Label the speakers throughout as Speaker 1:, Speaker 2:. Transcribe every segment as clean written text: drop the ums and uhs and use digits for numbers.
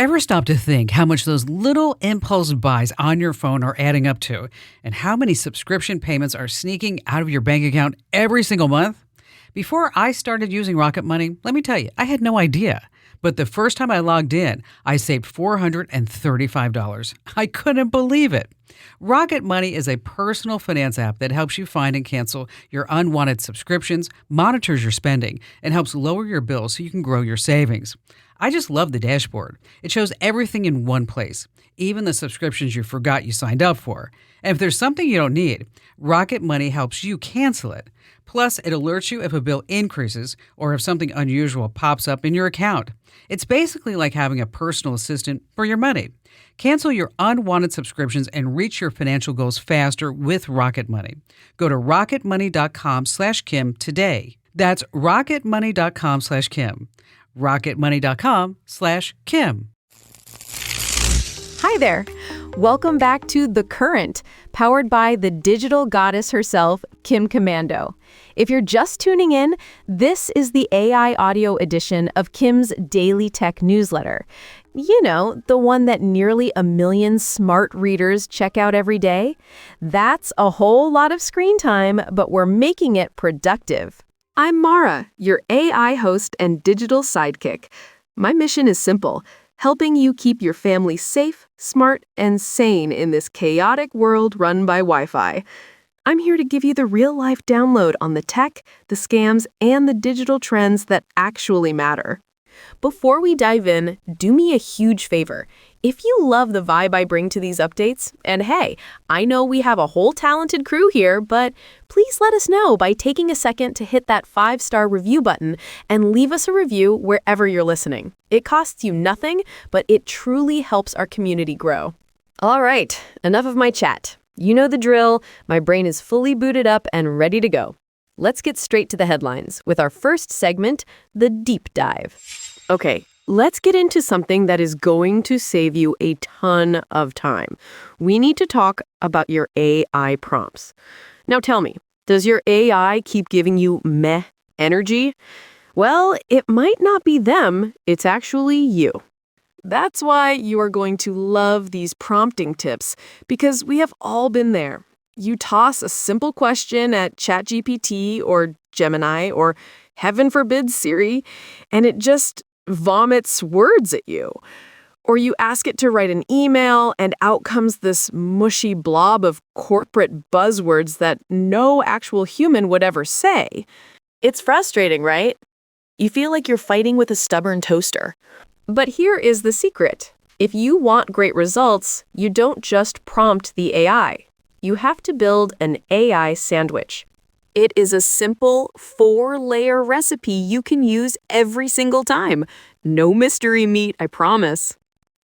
Speaker 1: Ever stop to think how much those little impulse buys on your phone are adding up to, and how many subscription payments are sneaking out of your bank account every single month? Before I started using Rocket Money, let me tell you, I had no idea. But the first time I logged in, I saved $435. I couldn't believe it. Rocket Money is a personal finance app that helps you find and cancel your unwanted subscriptions, monitors your spending, and helps lower your bills so you can grow your savings. I just love the dashboard. It shows everything in one place, even the subscriptions you forgot you signed up for. And if there's something you don't need, Rocket Money helps you cancel it. Plus, it alerts you if a bill increases or if something unusual pops up in your account. It's basically like having a personal assistant for your money. Cancel your unwanted subscriptions and reach your financial goals faster with Rocket Money. Go to rocketmoney.com/Kim today. That's rocketmoney.com/Kim. rocketmoney.com/Kim.
Speaker 2: Hi there. Welcome back to The Current, powered by the digital goddess herself, Kim Commando. If you're just tuning in, this is the AI audio edition of Kim's daily tech newsletter. You know, the one that nearly 1 million smart readers check out every day. That's a whole lot of screen time, but we're making it productive. I'm Mara, your AI host and digital sidekick. My mission is simple: helping you keep your family safe, smart, and sane in this chaotic world run by Wi-Fi. I'm here to give you the real-life download on the tech, the scams, and the digital trends that actually matter. Before we dive in, do me a huge favor. If you love the vibe I bring to these updates, and hey, I know we have a whole talented crew here, but please let us know by taking a second to hit that 5-star review button and leave us a review wherever you're listening. It costs you nothing, but it truly helps our community grow. All right, enough of my chat. You know the drill. My brain is fully booted up and ready to go. Let's get straight to the headlines with our first segment, the deep dive. Okay, let's get into something that is going to save you a ton of time. We need to talk about your AI prompts. Now tell me, does your AI keep giving you meh energy? Well, it might not be them, it's actually you. That's why you are going to love these prompting tips, because we have all been there. You toss a simple question at ChatGPT or Gemini or, heaven forbid, Siri, and it just vomits words at you. Or you ask it to write an email, and out comes this mushy blob of corporate buzzwords that no actual human would ever say. It's frustrating, right? You feel like you're fighting with a stubborn toaster. But here is the secret. If you want great results, you don't just prompt the AI. You have to build an AI sandwich. It is a simple 4-layer recipe you can use every single time. No mystery meat, I promise.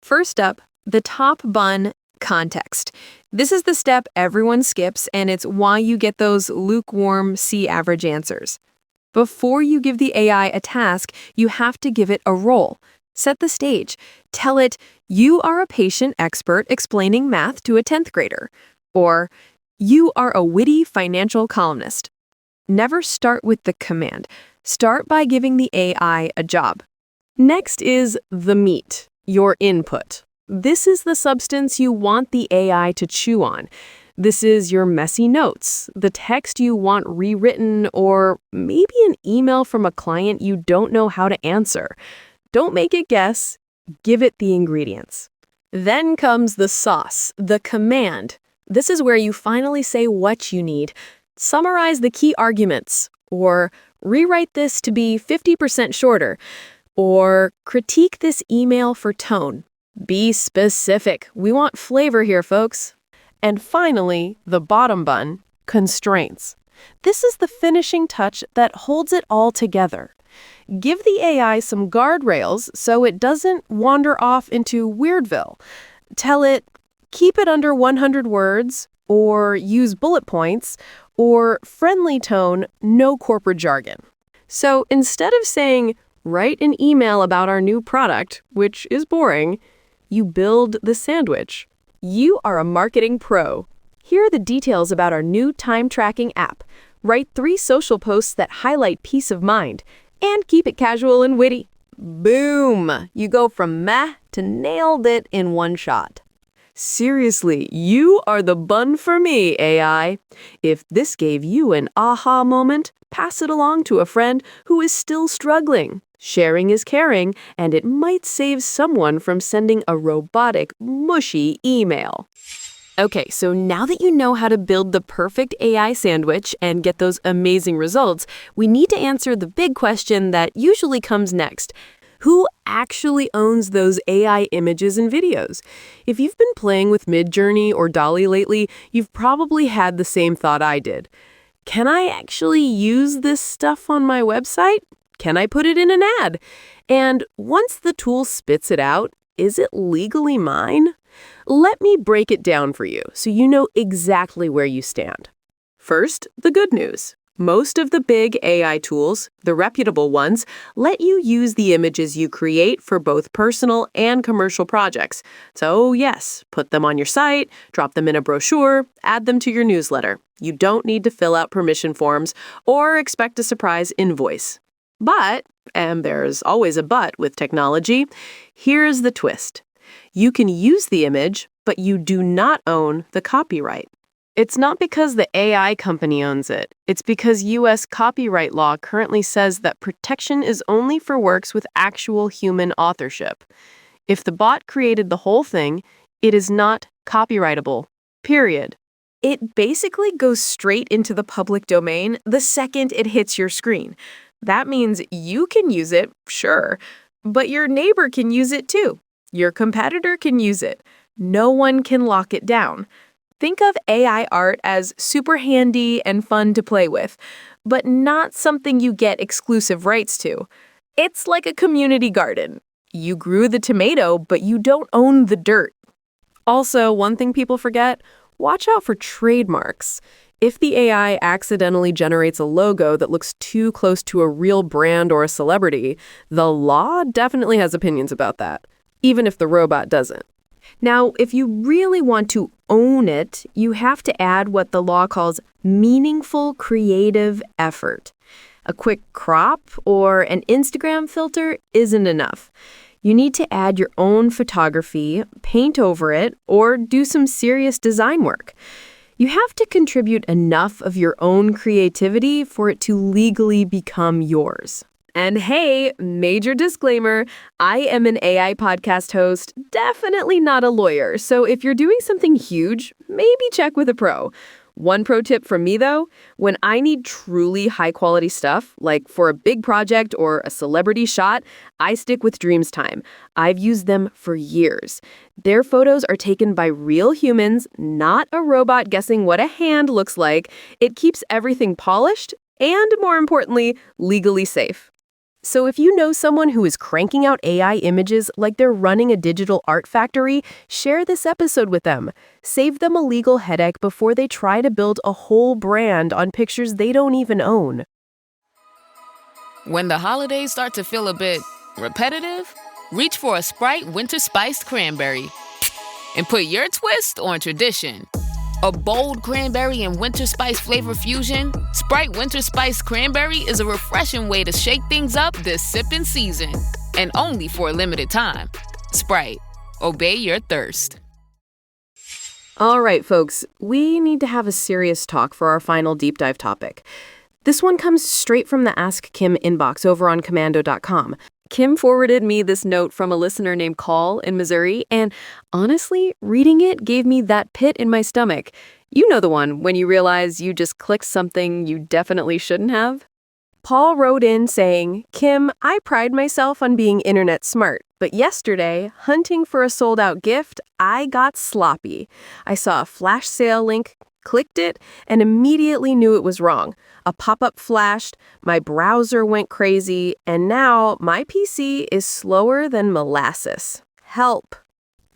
Speaker 2: First up, the top bun, context. This is the step everyone skips, and it's why you get those lukewarm, C-average answers. Before you give the AI a task, you have to give it a role. Set the stage. Tell it, you are a patient expert explaining math to a 10th grader. Or, you are a witty financial columnist. Never start with the command. Start by giving the AI a job. Next is the meat, your input. This is the substance you want the AI to chew on. This is your messy notes, the text you want rewritten, or maybe an email from a client you don't know how to answer. Don't make it guess. Give it the ingredients. Then comes the sauce, the command. This is where you finally say what you need. Summarize the key arguments, or rewrite this to be 50% shorter, or critique this email for tone. Be specific. We want flavor here, folks. And finally, the bottom bun, constraints. This is the finishing touch that holds it all together. Give the AI some guardrails so it doesn't wander off into Weirdville. Tell it, keep it under 100 words, or use bullet points, or friendly tone, no corporate jargon. So instead of saying, write an email about our new product, which is boring, you build the sandwich. You are a marketing pro. Here are the details about our new time-tracking app. Write 3 social posts that highlight peace of mind, and keep it casual and witty. Boom! You go from meh to nailed it in one shot. Seriously, you are the bun for me, AI. If this gave you an aha moment, pass it along to a friend who is still struggling. Sharing is caring, and it might save someone from sending a robotic, mushy email. Okay, so now that you know how to build the perfect AI sandwich and get those amazing results, we need to answer the big question that usually comes next. Who actually owns those AI images and videos? If you've been playing with Midjourney or DALL-E lately, you've probably had the same thought I did. Can I actually use this stuff on my website? Can I put it in an ad? And once the tool spits it out, is it legally mine? Let me break it down for you so you know exactly where you stand. First, the good news. Most of the big AI tools, the reputable ones, let you use the images you create for both personal and commercial projects. So yes, put them on your site, drop them in a brochure, add them to your newsletter. You don't need to fill out permission forms or expect a surprise invoice. But, and there's always a but with technology, here's the twist. You can use the image, but you do not own the copyright. It's not because the AI company owns it. It's because U.S. copyright law currently says that protection is only for works with actual human authorship. If the bot created the whole thing, it is not copyrightable. Period. It basically goes straight into the public domain the second it hits your screen. That means you can use it, sure, but your neighbor can use it too. Your competitor can use it. No one can lock it down. Think of AI art as super handy and fun to play with, but not something you get exclusive rights to. It's like a community garden. You grew the tomato, but you don't own the dirt. Also, one thing people forget, watch out for trademarks. If the AI accidentally generates a logo that looks too close to a real brand or a celebrity, the law definitely has opinions about that, even if the robot doesn't. Now, if you really want to own it, you have to add what the law calls meaningful creative effort. A quick crop or an Instagram filter isn't enough. You need to add your own photography, paint over it, or do some serious design work. You have to contribute enough of your own creativity for it to legally become yours. And hey, major disclaimer, I am an AI podcast host, definitely not a lawyer. So if you're doing something huge, maybe check with a pro. One pro tip from me though, when I need truly high quality stuff, like for a big project or a celebrity shot, I stick with Dreamstime. I've used them for years. Their photos are taken by real humans, not a robot guessing what a hand looks like. It keeps everything polished and, more importantly, legally safe. So if you know someone who is cranking out AI images like they're running a digital art factory, share this episode with them. Save them a legal headache before they try to build a whole brand on pictures they don't even own.
Speaker 3: When the holidays start to feel a bit repetitive, reach for a Sprite Winter Spiced Cranberry and put your twist on tradition. A bold cranberry and winter spice flavor fusion, Sprite Winter Spiced Cranberry is a refreshing way to shake things up this sipping season. And only for a limited time. Sprite, obey your thirst.
Speaker 2: All right, folks, we need to have a serious talk for our final deep dive topic. This one comes straight from the Ask Kim inbox over on commando.com. Kim forwarded me this note from a listener named Call in Missouri, and honestly, reading it gave me that pit in my stomach. You know the one, when you realize you just clicked something you definitely shouldn't have? Paul wrote in saying, Kim, I pride myself on being internet smart, but yesterday, hunting for a sold-out gift, I got sloppy. I saw a flash sale link, clicked it, and immediately knew it was wrong. A pop-up flashed, my browser went crazy, and now my PC is slower than molasses. Help.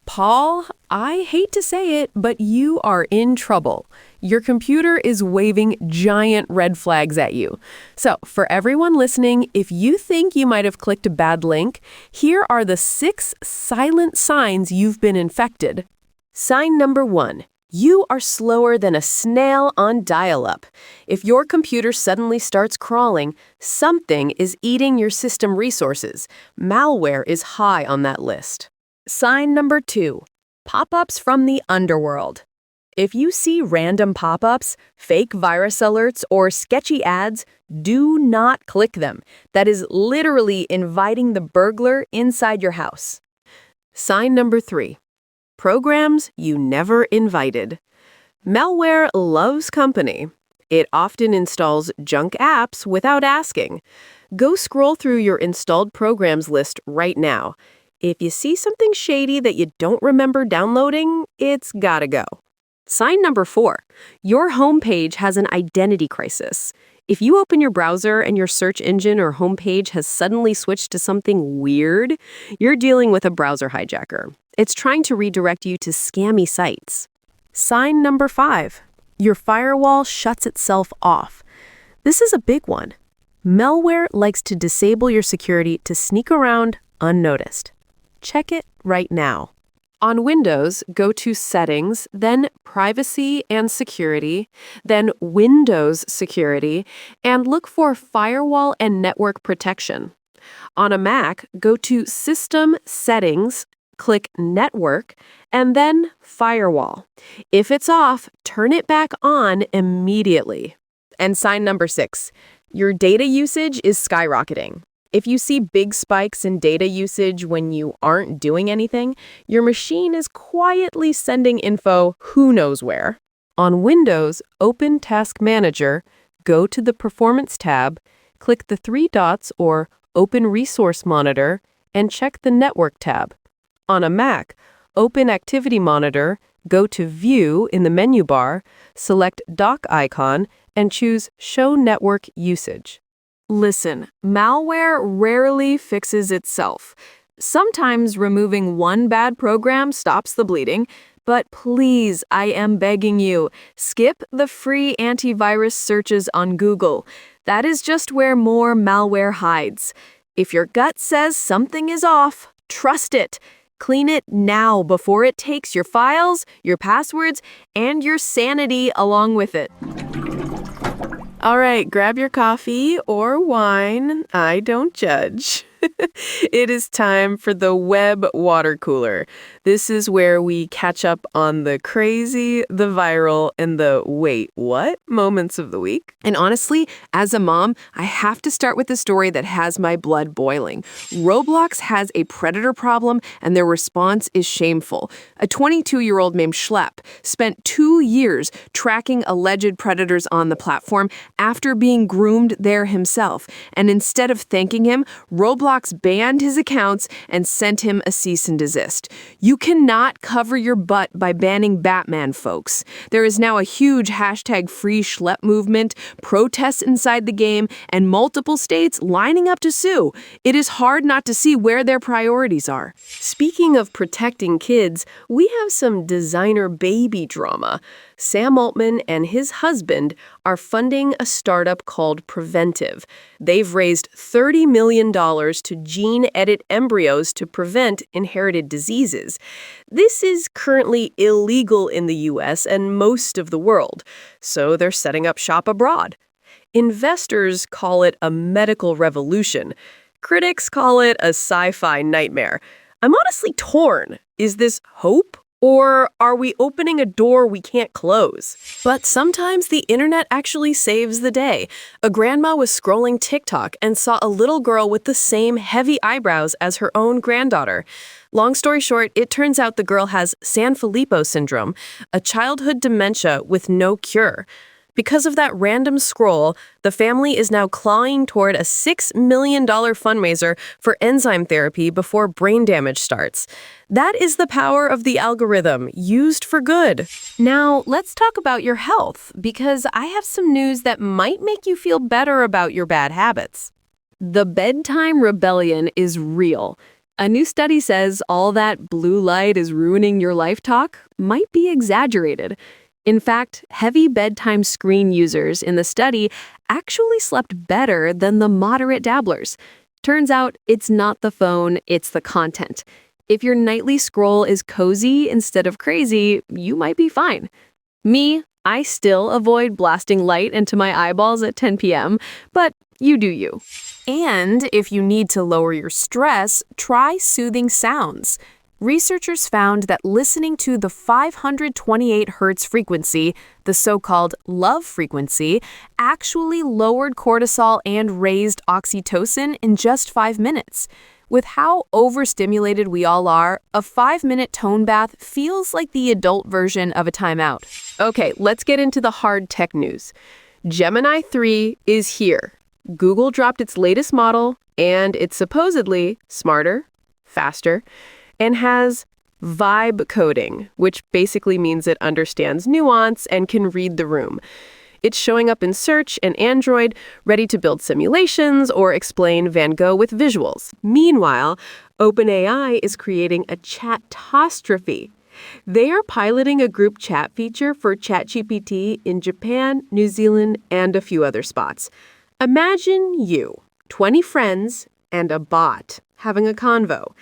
Speaker 2: Paul, I hate to say it, but you are in trouble. Your computer is waving giant red flags at you. So, for everyone listening, if you think you might have clicked a bad link, here are the 6 silent signs you've been infected. Sign number 1. You are slower than a snail on dial-up. If your computer suddenly starts crawling, something is eating your system resources. Malware is high on that list. Sign number 2. Pop-ups from the underworld. If you see random pop-ups, fake virus alerts, or sketchy ads, do not click them. That is literally inviting the burglar inside your house. Sign number 3. Programs you never invited. Malware loves company. It often installs junk apps without asking. Go scroll through your installed programs list right now. If you see something shady that you don't remember downloading, it's gotta go. Sign number 4. Your homepage has an identity crisis. If you open your browser and your search engine or homepage has suddenly switched to something weird, you're dealing with a browser hijacker. It's trying to redirect you to scammy sites. Sign number 5. Your firewall shuts itself off. This is a big one. Malware likes to disable your security to sneak around unnoticed. Check it right now. On Windows, go to Settings, then Privacy and Security, then Windows Security, and look for Firewall and Network Protection. On a Mac, go to System Settings, click Network, and then Firewall. If it's off, turn it back on immediately. And sign number 6. Your data usage is skyrocketing. If you see big spikes in data usage when you aren't doing anything, your machine is quietly sending info who knows where. On Windows, open Task Manager, go to the Performance tab, click the 3 dots or Open Resource Monitor, and check the Network tab. On a Mac, open Activity Monitor, go to View in the menu bar, select Dock icon, and choose Show Network Usage. Listen, malware rarely fixes itself. Sometimes removing one bad program stops the bleeding, but please, I am begging you, skip the free antivirus searches on Google. That is just where more malware hides. If your gut says something is off, trust it. Clean it now before it takes your files, your passwords, and your sanity along with it. All right, grab your coffee or wine. I don't judge. It is time for the web water cooler. This is where we catch up on the crazy, the viral, and the wait, what moments of the week. And honestly, as a mom, I have to start with a story that has my blood boiling. Roblox has a predator problem, and their response is shameful. A 22-year-old named Schlepp spent 2 years tracking alleged predators on the platform after being groomed there himself. And instead of thanking him, Roblox banned his accounts and sent him a cease and desist. You cannot cover your butt by banning Batman, folks. There is now a huge #free Schlepp movement, protests inside the game, and multiple states lining up to sue. It is hard not to see where their priorities are. Speaking of protecting kids, we have some designer baby drama. Sam Altman and his husband are funding a startup called Preventive. They've raised $30 million to gene-edit embryos to prevent inherited diseases. This is currently illegal in the US and most of the world, so they're setting up shop abroad. Investors call it a medical revolution. Critics call it a sci-fi nightmare. I'm honestly torn. Is this hope? Or are we opening a door we can't close? But sometimes the internet actually saves the day. A grandma was scrolling TikTok and saw a little girl with the same heavy eyebrows as her own granddaughter. Long story short, it turns out the girl has Sanfilippo syndrome, a childhood dementia with no cure. Because of that random scroll, the family is now clawing toward a $6 million fundraiser for enzyme therapy before brain damage starts. That is the power of the algorithm, used for good. Now, let's talk about your health, because I have some news that might make you feel better about your bad habits. The bedtime rebellion is real. A new study says all that blue light is ruining your life talk might be exaggerated. In fact, heavy bedtime screen users in the study actually slept better than the moderate dabblers. Turns out it's not the phone, it's the content. If your nightly scroll is cozy instead of crazy, you might be fine. Me, I still avoid blasting light into my eyeballs at 10 p.m., but you do you. And if you need to lower your stress, try soothing sounds. Researchers found that listening to the 528 Hz frequency, the so-called love frequency, actually lowered cortisol and raised oxytocin in just 5 minutes. With how overstimulated we all are, a 5-minute tone bath feels like the adult version of a timeout. Okay, let's get into the hard tech news. Gemini 3 is here. Google dropped its latest model, and it's supposedly smarter, faster, and has vibe coding, which basically means it understands nuance and can read the room. It's showing up in Search and Android, ready to build simulations or explain Van Gogh with visuals. Meanwhile, OpenAI is creating a chatostrophe. They are piloting a group chat feature for ChatGPT in Japan, New Zealand, and a few other spots. Imagine you, 20 friends, and a bot having a convo.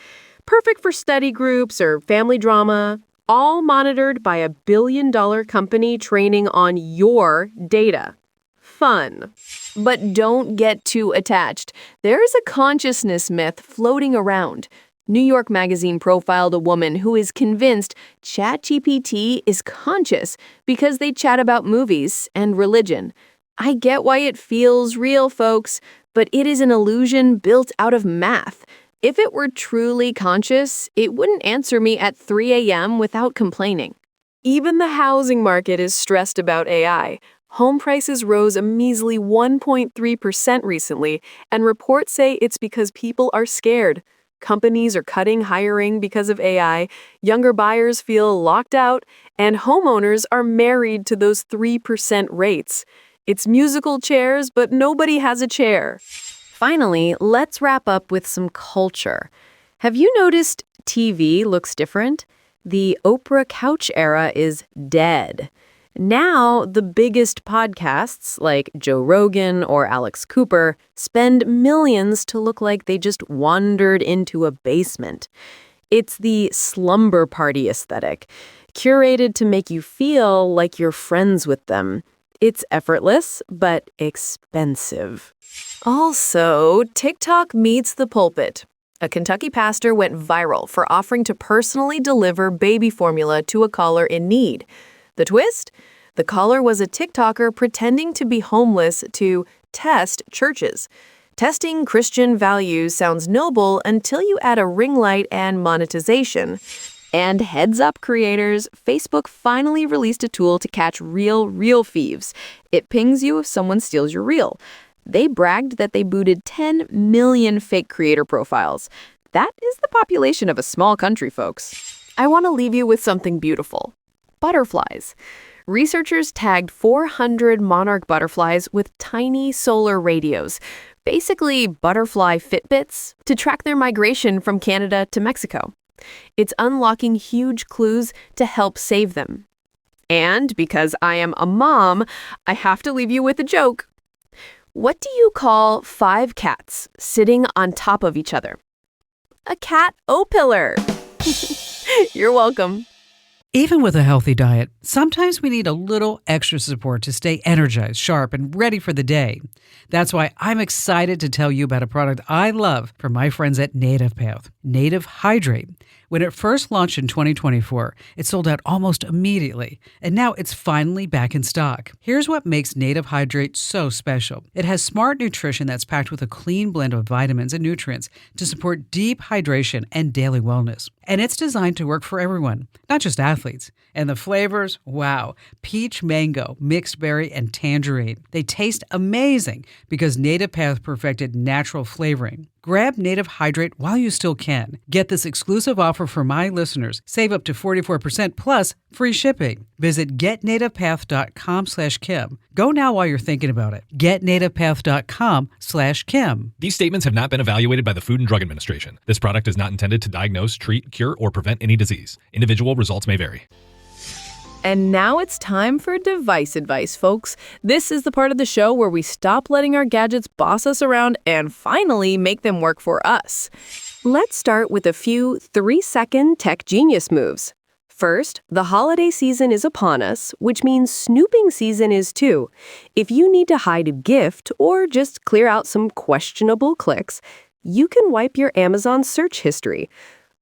Speaker 2: Perfect for study groups or family drama, all monitored by a billion-dollar company training on your data. Fun. But don't get too attached. There's a consciousness myth floating around. New York Magazine profiled a woman who is convinced ChatGPT is conscious because they chat about movies and religion. I get why it feels real, folks, but it is an illusion built out of math. If it were truly conscious, it wouldn't answer me at 3 a.m. without complaining. Even the housing market is stressed about AI. Home prices rose a measly 1.3% recently, and reports say it's because people are scared. Companies are cutting hiring because of AI, younger buyers feel locked out, and homeowners are married to those 3% rates. It's musical chairs, but nobody has a chair. Finally, let's wrap up with some culture. Have you noticed TV looks different? The Oprah couch era is dead. Now, the biggest podcasts, like Joe Rogan or Alex Cooper, spend millions to look like they just wandered into a basement. It's the slumber party aesthetic, curated to make you feel like you're friends with them. It's effortless, but expensive. Also, TikTok meets the pulpit. A Kentucky pastor went viral for offering to personally deliver baby formula to a caller in need. The twist? The caller was a TikToker pretending to be homeless to test churches. Testing Christian values sounds noble until you add a ring light and monetization. And heads up, creators, Facebook finally released a tool to catch real thieves. It pings you if someone steals your reel. They bragged that they booted 10 million fake creator profiles. That is the population of a small country, folks. I want to leave you with something beautiful. Butterflies. Researchers tagged 400 monarch butterflies with tiny solar radios, basically butterfly Fitbits, to track their migration from Canada to Mexico. It's unlocking huge clues to help save them. And because I am a mom, I have to leave you with a joke. What do you call 5 cats sitting on top of each other? A cat O-pillar. You're welcome.
Speaker 1: Even with a healthy diet, sometimes we need a little extra support to stay energized, sharp, and ready for the day. That's why I'm excited to tell you about a product I love from my friends at Native Path, Native Hydrate. When it first launched in 2024, it sold out almost immediately, and now it's finally back in stock. Here's what makes Native Hydrate so special. It has smart nutrition that's packed with a clean blend of vitamins and nutrients to support deep hydration and daily wellness. And it's designed to work for everyone, not just athletes. And the flavors, wow, peach mango, mixed berry, and tangerine. They taste amazing because Native Path perfected natural flavoring. Grab Native Hydrate while you still can. Get this exclusive offer for my listeners. Save up to 44% plus free shipping. Visit getnativepath.com/Kim. Go now while you're thinking about it. Getnativepath.com/Kim.
Speaker 4: These statements have not been evaluated by the Food and Drug Administration. This product is not intended to diagnose, treat, cure, or prevent any disease. Individual results may vary.
Speaker 2: And now it's time for device advice, folks. This is the part of the show where we stop letting our gadgets boss us around and finally make them work for us. Let's start with a few 3-second tech genius moves. First, the holiday season is upon us, which means snooping season is too. If you need to hide a gift or just clear out some questionable clicks, you can wipe your Amazon search history.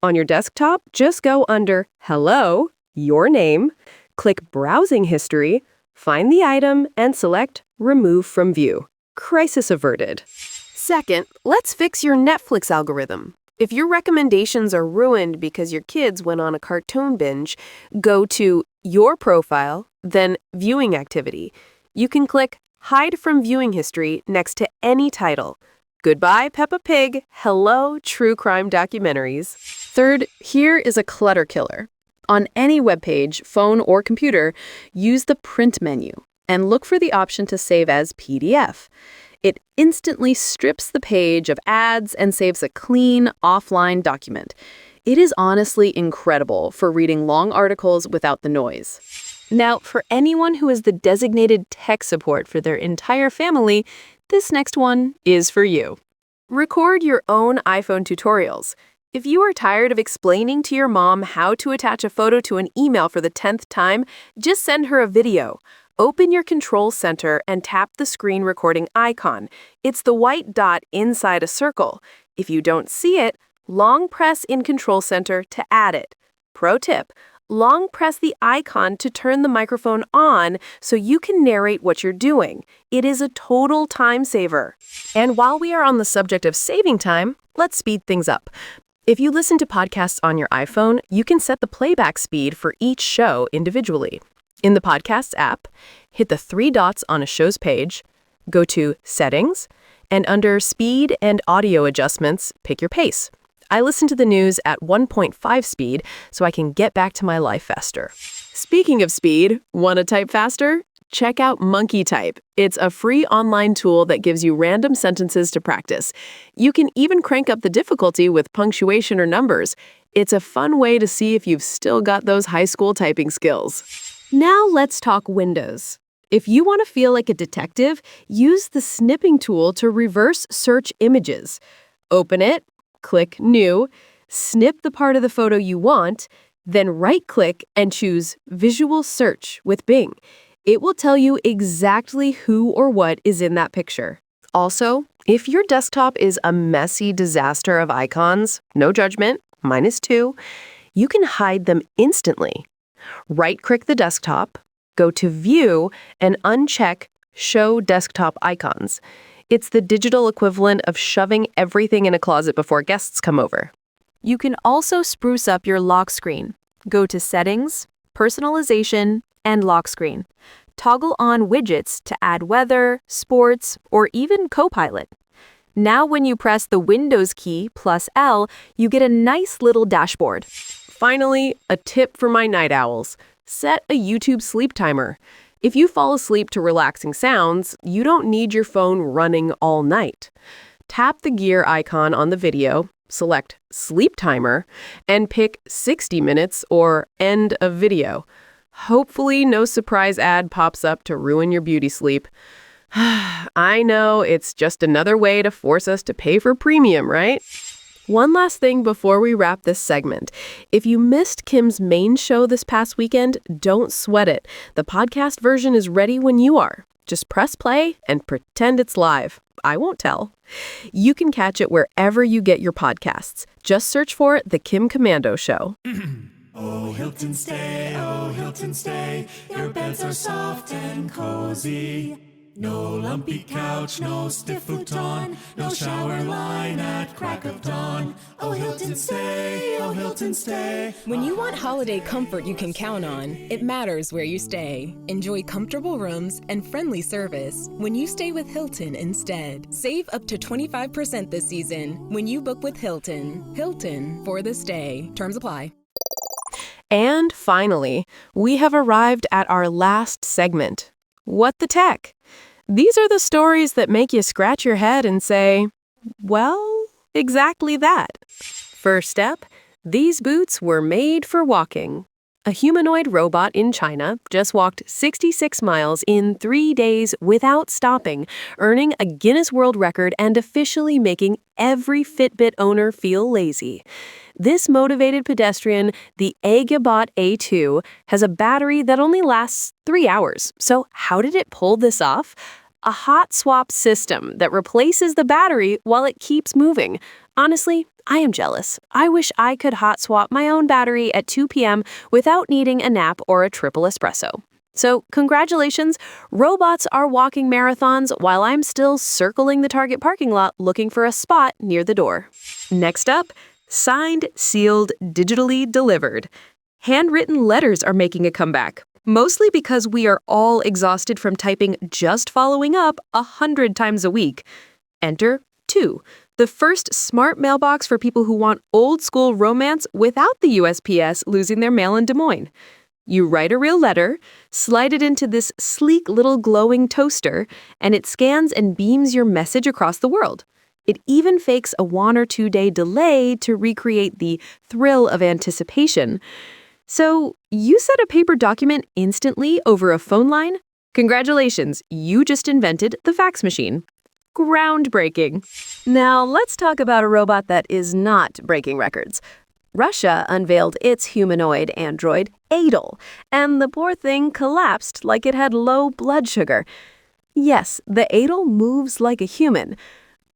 Speaker 2: On your desktop, just go under Hello, your name, click Browsing History, find the item, and select Remove from View. Crisis averted. Second, let's fix your Netflix algorithm. If your recommendations are ruined because your kids went on a cartoon binge, go to Your Profile, then Viewing Activity. You can click Hide from Viewing History next to any title. Goodbye, Peppa Pig. Hello, true crime documentaries. Third, here is a clutter killer. On any web page, phone, or computer, use the Print menu and look for the option to save as PDF. It instantly strips the page of ads and saves a clean, offline document. It is honestly incredible for reading long articles without the noise. Now, for anyone who is the designated tech support for their entire family, this next one is for you. Record your own iPhone tutorials. If you are tired of explaining to your mom how to attach a photo to an email for the 10th time, just send her a video. Open your Control Center and tap the screen recording icon. It's the white dot inside a circle. If you don't see it, long press in Control Center to add it. Pro tip, long press the icon to turn the microphone on so you can narrate what you're doing. It is a total time saver. And while we are on the subject of saving time, let's speed things up. If you listen to podcasts on your iPhone, you can set the playback speed for each show individually. In the Podcasts app, hit the 3 dots on a show's page, go to Settings, and under Speed and Audio Adjustments, pick your pace. I listen to the news at 1.5 speed so I can get back to my life faster. Speaking of speed, want to type faster? Check out Monkey Type. It's a free online tool that gives you random sentences to practice. You can even crank up the difficulty with punctuation or numbers. It's a fun way to see if you've still got those high school typing skills. Now let's talk Windows. If you want to feel like a detective, use the snipping tool to reverse search images. Open it, click New, snip the part of the photo you want, then right-click and choose Visual Search with Bing. It will tell you exactly who or what is in that picture. Also, if your desktop is a messy disaster of icons, no judgment, -2, you can hide them instantly. Right-click the desktop, go to View, and uncheck Show Desktop Icons. It's the digital equivalent of shoving everything in a closet before guests come over. You can also spruce up your lock screen. Go to Settings, Personalization, and Lock Screen. Toggle on widgets to add weather, sports, or even Copilot. Now when you press the Windows key plus L, you get a nice little dashboard. Finally, a tip for my night owls. Set a YouTube sleep timer. If you fall asleep to relaxing sounds, you don't need your phone running all night. Tap the gear icon on the video, select Sleep Timer, and pick 60 minutes or End of Video. Hopefully, no surprise ad pops up to ruin your beauty sleep. I know, it's just another way to force us to pay for premium, right? One last thing before we wrap this segment. If you missed Kim's main show this past weekend, don't sweat it. The podcast version is ready when you are. Just press play and pretend it's live. I won't tell. You can catch it wherever you get your podcasts. Just search for The Kim Komando Show.
Speaker 5: Oh, Hilton stay, your beds are soft and cozy. No lumpy couch, no stiff futon, no shower line at crack of dawn. Oh, Hilton stay.
Speaker 6: When you want holiday comfort you can count on, it matters where you stay. Enjoy comfortable rooms and friendly service when you stay with Hilton instead. Save up to 25% this season when you book with Hilton. Hilton for the stay. Terms apply.
Speaker 2: And finally, we have arrived at our last segment. What the tech? These are the stories that make you scratch your head and say, well, exactly that. First step, these boots were made for walking. A humanoid robot in China just walked 66 miles in 3 days without stopping, earning a Guinness World Record and officially making every Fitbit owner feel lazy. This motivated pedestrian, the Agabot A2, has a battery that only lasts 3 hours. So how did it pull this off? A hot swap system that replaces the battery while it keeps moving. Honestly, I am jealous. I wish I could hot swap my own battery at 2 p.m. without needing a nap or a triple espresso. So, congratulations, robots are walking marathons while I'm still circling the Target parking lot looking for a spot near the door. Next up, signed, sealed, digitally delivered. Handwritten letters are making a comeback, mostly because we are all exhausted from typing just following up 100 times a week. Enter 2, the first smart mailbox for people who want old-school romance without the USPS losing their mail in Des Moines. You write a real letter, slide it into this sleek little glowing toaster, and it scans and beams your message across the world. It even fakes a 1 or 2 day delay to recreate the thrill of anticipation. So, you sent a paper document instantly over a phone line? Congratulations, you just invented the fax machine. Groundbreaking. Now, let's talk about a robot that is not breaking records. Russia unveiled its humanoid android, Adel, and the poor thing collapsed like it had low blood sugar. Yes, the Adel moves like a human.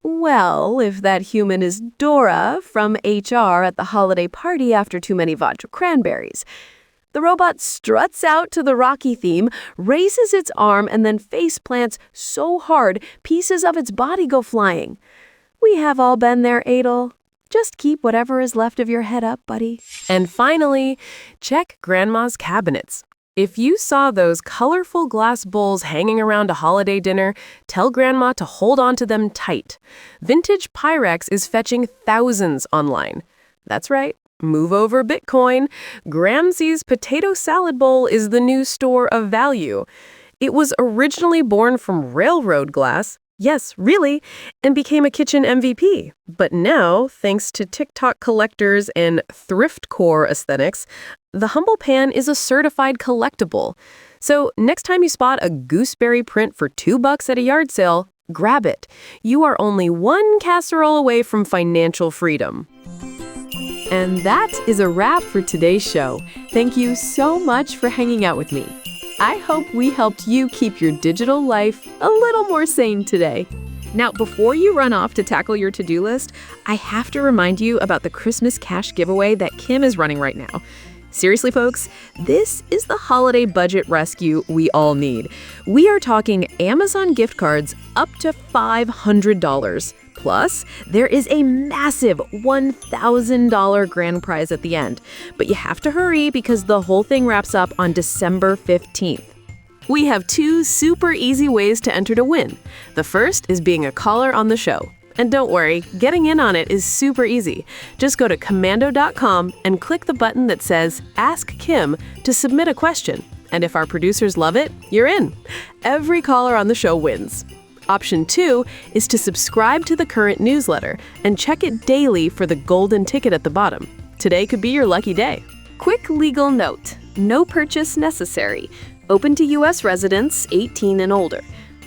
Speaker 2: Well, if that human is Dora from HR at the holiday party after too many vodka cranberries. The robot struts out to the Rocky theme, raises its arm, and then face plants so hard pieces of its body go flying. We have all been there, Adel. Just keep whatever is left of your head up, buddy. And finally, check Grandma's cabinets. If you saw those colorful glass bowls hanging around a holiday dinner, tell Grandma to hold on to them tight. Vintage Pyrex is fetching thousands online. That's right. Move over Bitcoin. Gramsci's potato salad bowl is the new store of value. It was originally born from railroad glass, yes, really, and became a kitchen MVP. But now, thanks to TikTok collectors and thriftcore aesthetics, the humble pan is a certified collectible. So next time you spot a gooseberry print for $2 at a yard sale, grab it. You are only one casserole away from financial freedom. And that is a wrap for today's show. Thank you so much for hanging out with me. I hope we helped you keep your digital life a little more sane today. Now, before you run off to tackle your to-do list, I have to remind you about the Christmas cash giveaway that Kim is running right now. Seriously, folks, this is the holiday budget rescue we all need. We are talking Amazon gift cards up to $500. Plus, there is a massive $1,000 grand prize at the end. But you have to hurry because the whole thing wraps up on December 15th. We have 2 super easy ways to enter to win. The first is being a caller on the show. And don't worry, getting in on it is super easy. Just go to commando.com and click the button that says Ask Kim to submit a question. And if our producers love it, you're in. Every caller on the show wins. Option 2 is to subscribe to the current newsletter and check it daily for the golden ticket at the bottom. Today could be your lucky day. Quick legal note: no purchase necessary. Open to U.S. residents 18 and older.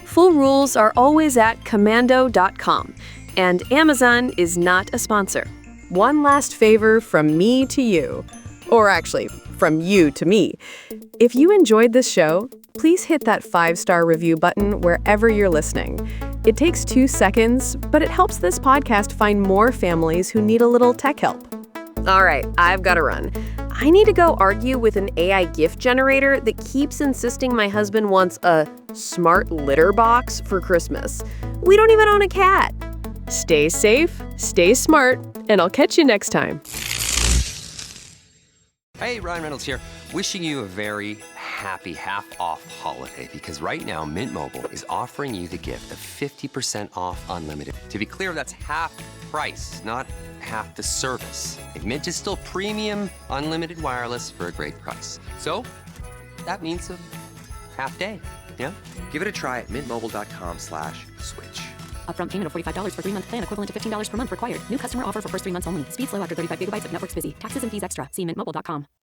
Speaker 2: Full rules are always at commando.com. And Amazon is not a sponsor. One last favor from me to you. Or actually, from you to me. If you enjoyed this show, please hit that 5-star review button wherever you're listening. It takes 2 seconds, but it helps this podcast find more families who need a little tech help. All right, I've got to run. I need to go argue with an AI gift generator that keeps insisting my husband wants a smart litter box for Christmas. We don't even own a cat. Stay safe, stay smart, and I'll catch you next time.
Speaker 7: Hey, Ryan Reynolds here. Wishing you a very happy half-off holiday because right now Mint Mobile is offering you the gift of 50% off unlimited. To be clear, that's half price, not half the service. And Mint is still premium unlimited wireless for a great price. So that means a half day, yeah?
Speaker 8: Give it a try at mintmobile.com/switch.
Speaker 9: Upfront payment of $45 for 3-month plan equivalent to $15 per month required. New customer offer for first 3 months only. Speed slow after 35 gigabytes if network's busy. Taxes and fees extra. See mintmobile.com.